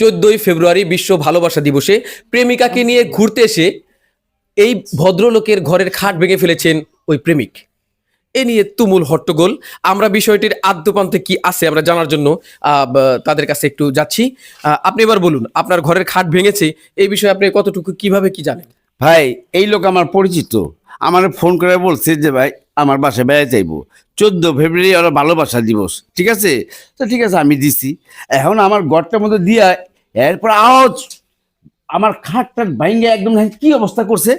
14ই ফেব্রুয়ারি বিশ্ব ভালোবাসা দিবসে প্রেমিকাকে নিয়ে ঘুরতে এসে এই ভদ্রলোকের ঘরের খাট ভেঙে ফেলেছেন ওই প্রেমিক। এ নিয়ে তুমুল হট্টগোল। আমরা বিষয়টির আদ্যপান্তে কি আছে আমরা জানার জন্য তাদের কাছে একটু যাচ্ছি। আপনি এবার বলুন, আপনার ঘরের খাট ভেঙেছে, এই বিষয়ে আপনি কতটুকু কিভাবে কি জানেন? ভাই, এই লোক আমার পরিচিত, আমার ফোন করে বলছে যে ভাই আমার বাসায় বেড়াতে যাইবো 14 ফেব্রুয়ারি ওরা ভালোবাসা দিবস, ঠিক আছে? তো ঠিক আছে, আমি দিছি। এখন আমার ঘরটার মধ্যে দিয়া এরপর আওয়াজ, আমার খাটটার ভাইঙ্গে একদম কি অবস্থা করছে।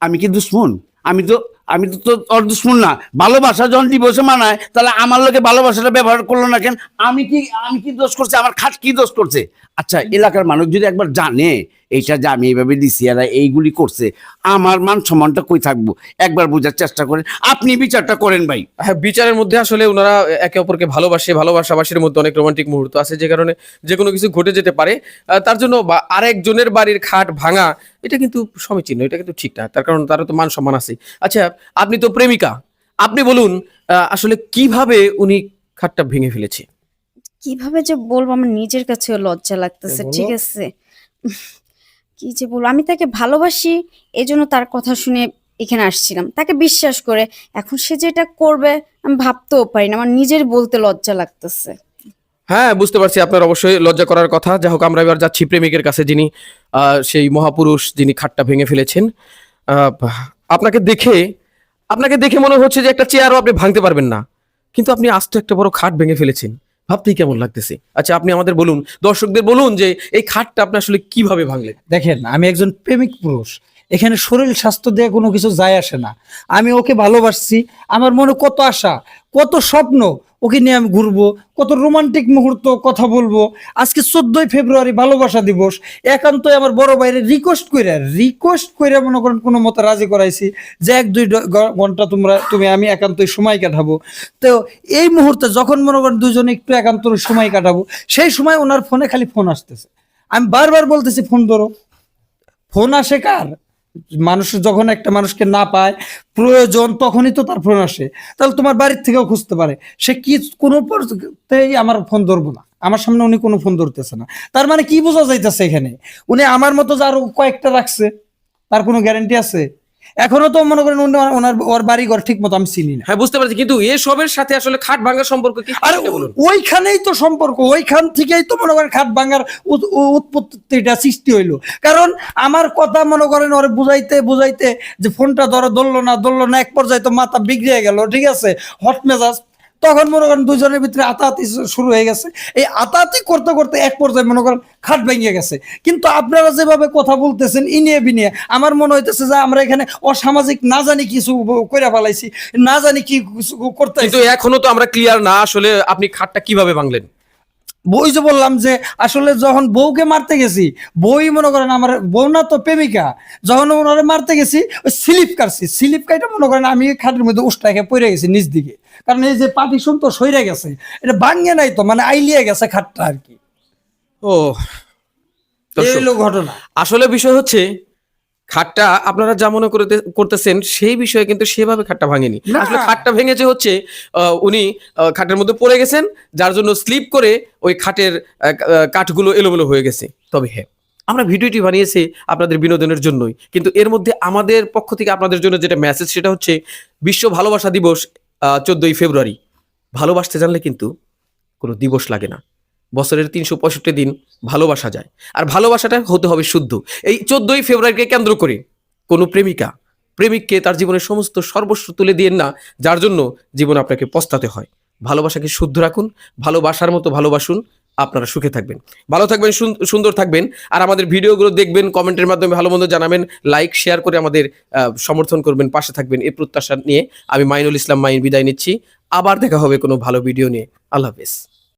আমি কি দুশ্মন? আমি তো ওর দুশ্মন না। ভালোবাসা যখন দিবসে মানায়, তাহলে আমার লোকে ভালোবাসাটা ব্যবহার করলো না কেন? আমি কি দোষ করছি? আমার খাট কি দোষ করছে? আচ্ছা, এলাকার মানুষ যদি একবার জানে এইটা যে আমি এইভাবে দিছি আর এইগুলি করছে, আমার মান সম্মানটা কই থাকবো? একবার বোঝার চেষ্টা করেন, আপনি বিচারটা করেন ভাই। হ্যাঁ, বিচারের মধ্যে আসলে ওনারা একে অপরকে ভালোবাসে, ভালোবাসাবাসীর মধ্যে অনেক রোমান্টিক মুহূর্ত আছে, যে কারণে যে কোনো কিছু ঘটে যেতে পারে। তার জন্য আরেকজনের বাড়ির খাট ভাঙা এটা কিন্তু সমীচীন, এটা কিন্তু ঠিক না, তার কারণ তারও তো মান সম্মান আছে। আচ্ছা, আপনি তো প্রেমিকা, আপনি বলুন আসলে কিভাবে উনি খাটটা ভেঙে ফেলেছে? কিভাবে যে বলবো, আমার নিজের কাছেও লজ্জা লাগতেছে। ঠিক আছে, কি যে বলবো, আমি তাকে ভালোবাসি, এজন্য তার কথা শুনে এখানে আসছিলাম, তাকে বিশ্বাস করে। এখন সে যেটা করবে আমি ভাবতেও পারি না, আমার নিজের বলতে লজ্জা লাগতেছে। হ্যাঁ, বুঝতে পারছি আপনার অবশ্যই লজ্জা করার কথা। যাই হোক, আমরা এবার যাচ্ছি প্রেমিকের কাছে, যিনি সেই মহাপুরুষ, যিনি খাটটা ভেঙে ফেলেছেন। আহ, আপনাকে দেখে মনে হচ্ছে যে একটা চেয়ারও আপনি ভাঙতে পারবেন না, কিন্তু আপনি আস্ত একটা বড় খাট ভেঙে ফেলেছেন। ভাবতেই কেমন লাগতেছে। আচ্ছা, আপনি আমাদের বলুন, দর্শকদের বলুন যে এই খাটটা আপনি আসলে কিভাবে ভাঙলেন? দেখেন, আমি একজন প্রেমিক পুরুষ, এখানে শরীর স্বাস্থ্য দিয়ে কোনো কিছু যায় আসে না। আমি ওকে ভালোবাসছি, আমার মনে কত আশা, কত স্বপ্ন, ওকে নিয়ে আমি ঘুরবো, কত রোমান্টিক মুহূর্ত কথা বলবো। আজকে 14ই ফেব্রুয়ারি ভালোবাসা দিবস, একান্তই আমার বড় ভাইরে রিকোয়েস্ট করে মনে করেন কোনো মতো রাজি করাইছি যে 1-2 ঘন্টা তুমি আমি একান্তই সময় কাটাবো। তো এই মুহূর্তে যখন মনে করেন দুজনে একটু একান্ত সময় কাটাবো, সেই সময় ওনার ফোনে খালি ফোন আসতেছে। আমি বারবার বলতেছি ফোন ধরো। ফোন আসে কার? মানুষ যখন একটা মানুষকে না পায়, প্রয়োজন, তখনই তো তার ফোন আসে। তাহলে তোমার বাড়ির থেকেও খুঁজতে পারে। সে কি কোনো পর্যায়েই আমার ফোন ধরবো না, আমার সামনে উনি কোনো ফোন ধরতেছে না। তার মানে কি বোঝা যাইতেছে এখানে? উনি আমার মতো যে আরো কয়েকটা রাখছে, তার কোনো গ্যারান্টি আছে? এখনো তো মনে করেন ওর বাড়ি ঘর ঠিক মতো আমি চিনি না। হ্যাঁ, বুঝতে পারছি, কিন্তু এসবের সাথে আসলে খাট ভাঙার সম্পর্ক কি? আর সেটা বলুন। ওইখানেই তো সম্পর্ক, ওইখান থেকেই তো মনে করেন খাট ভাঙার উৎপত্তিটা সৃষ্টি হইলো। কারণ আমার কথা মনে করেন ওরে বুঝাইতে যে ফোনটা ধরলো না, এক পর্যায়ে তো মাথা বিগড়ে গেল, ঠিক আছে, হট মেজাজ। তখন মনে করেন দুজনের ভিতরে আতাহাতি শুরু হয়ে গেছে। এই আতাহাতি করতে করতে এক পর্যায়ে মনে করেন খাট ভেঙে গেছে। কিন্তু আপনারা যেভাবে কথা বলতেছেন ইনিয়ে বিনিয়ে, আমার মনে হইতেছে যে আমরা এখানে অসামাজিক না জানি কিছু কইরা ফেলাইছি, না জানি কি কিছু করতে। কিন্তু এখনো তো আমরা ক্লিয়ার না আসলে আপনি খাটটা কিভাবে ভাঙলেন। বই যে বললাম যে আসলে যখন বউকে মারতে গেছি, বই মনে করেন আমার বউ না তো প্রেমিকা, যখন ওনারে মারতে গেছি ওই স্লিপ কাইটা মনে করেন আমি খাটের মধ্যে উষ্টাকে পড়ে গেছি নিচ দিকে। কারণ এই যে পাটিশন তো সইরে গেছে, এটা ভাঙে নাই তো, মানে আইলিয়ে গেছে খাটটা আর কি। ও, এই হলো ঘটনা। আসলে বিষয় হচ্ছে খাটটা আপনারা যা মনে করতেছেন সেই বিষয়ে কিন্তু সেভাবে খাটটা ভাঙেনি। না। আসলে খাটটা ভেঙেছে হচ্ছে উনি খাটের মধ্যে পড়ে গেছেন, যার জন্য স্লিপ করে ওই খাটের কাঠগুলো এলোমেলো হয়ে গেছে। তবে হ্যাঁ, আমরা ভিডিওটি বানিয়েছি আপনাদের বিনোদনের জন্যই, কিন্তু এর মধ্যে আমাদের পক্ষ থেকে আপনাদের জন্য যেটা মেসেজ, সেটা হচ্ছে বিশ্ব ভালোবাসা দিবস 14ই ফেব্রুয়ারি। ভালোবাসতে জানলে কিন্তু কোনো দিবস লাগে না, বছরের 365 দিন ভালোবাসা যায়। আর ভালোবাসাটা হতে হবে শুদ্ধ। এই 14ই ফেব্রুয়ারিকে কেন্দ্র করে কোনো প্রেমিককে তার জীবনের সমস্ত সর্বস্ব তুলে দিয়েন না, যার জন্য জীবন আপনাকে পস্তাতে হয়। ভালোবাসাকে শুদ্ধ রাখুন, ভালোবাসার মতো ভালোবাসুন, আপনারা সুখে থাকবেন, ভালো থাকবেন, সুন্দর থাকবেন। আর আমাদের ভিডিওগুলো দেখবেন, কমেন্টের মাধ্যমে ভালো মন্দ জানাবেন, লাইক শেয়ার করে আমাদের সমর্থন করবেন, পাশে থাকবেন, এই প্রত্যাশা নিয়ে আমি মাইনুল ইসলাম মাইন বিদায় নিচ্ছি। আবার দেখা হবে কোনো ভালো ভিডিও নিয়ে। আল্লাহ হাফেজ।